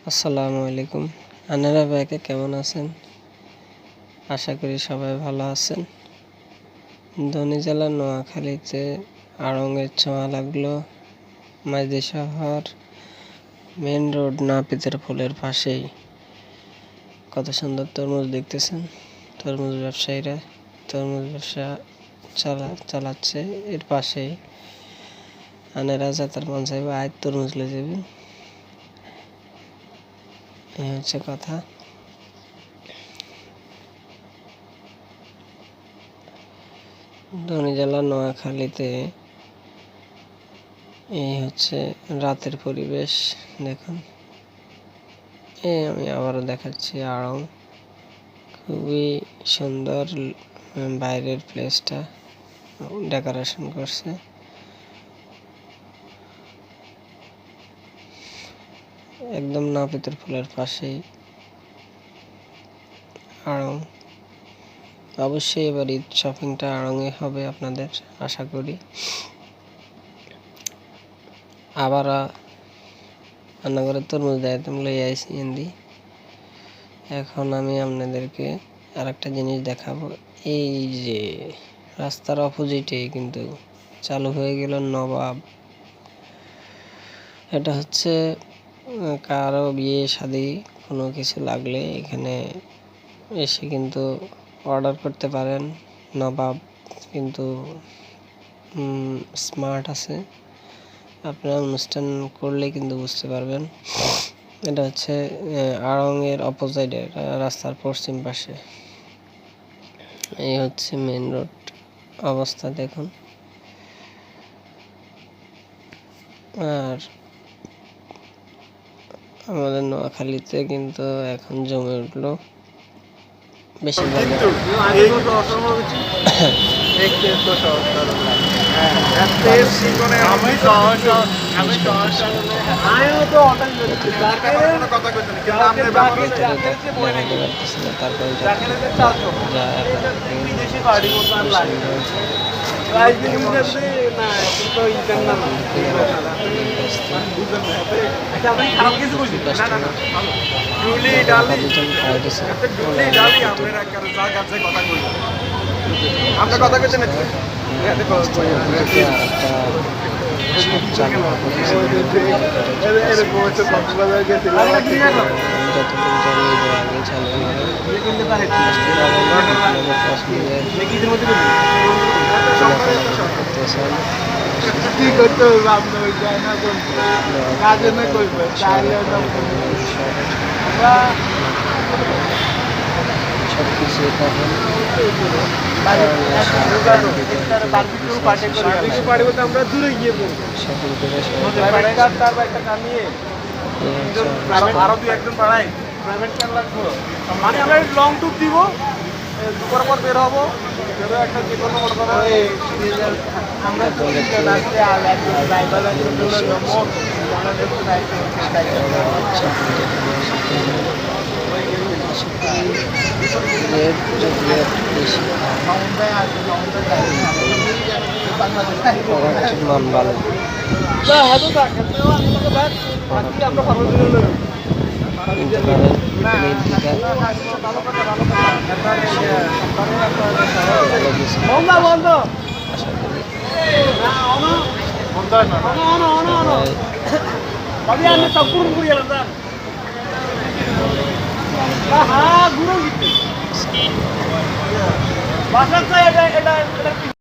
আসসালামু আলাইকুম। আনারা ভাইকে কেমন আছেন? আশা করি সবাই ভালো আছেন। ধনী জেলার নোয়াখালীতে আড়ংয়ের ছোঁয়া লাগলো। মাইজদি শহর মেন রোড নাপিতের ফুলের পাশেই কত সুন্দর তরমুজ দেখতেছেন। তরমুজ ব্যবসায়ীরা তরমুজ ব্যবসা চালাচ্ছে। এর পাশেই আনারা যাতার মন চাইবে আয় তরমুজ লে যাবেন। এই হচ্ছে কথা। ধনী জেলা নোয়াখালীতে এই হচ্ছে রাতের পরিবেশ। দেখুন, আমি আবারও দেখাচ্ছি আড়ং। খুবই সুন্দর বাইরের প্লেসটা ডেকোরেশন করছে। একদম নাপিতের ফুলের পাশেই আড়ং। অবশ্যই এবার ঈদ শপিংটা আড়ংয়ে হবে আপনাদের, আশা করি। আবার রান্নাঘরে তরমুজ দায়িত্ব লই আইসি হিন্দি। এখন আমি আপনাদেরকে আর একটা জিনিস দেখাবো। এই যে রাস্তার অপোজিটে কিন্তু চালু হয়ে গেল নবাব। এটা হচ্ছে কারো বিয়ে শাদী কোনো কিছু লাগলে এখানে এসে কিন্তু অর্ডার করতে পারেন। নবাব কিন্তু স্মার্ট আছে, আপনারা অনুষ্ঠান করলে কিন্তু বুঝতে পারবেন। এটা হচ্ছে আড়ংয়ের অপোজিটে, রাস্তার পশ্চিম পাশে। এই হচ্ছে মেন রোড অবস্থা দেখুন। আর আমাদের নোয়াখালীতে কিন্তু এখন জমে উঠলো বেশিরভাগ। সবকিছু আমরা দূরে গিয়ে আরো দুই একজন বাড়াই প্রাইভেট কার লাগবো, মানে আমরা লং ট্যুর দিব, দুপুর পর বের হবো, একটা যে কোনো মনে করো আমরা মন ভালো।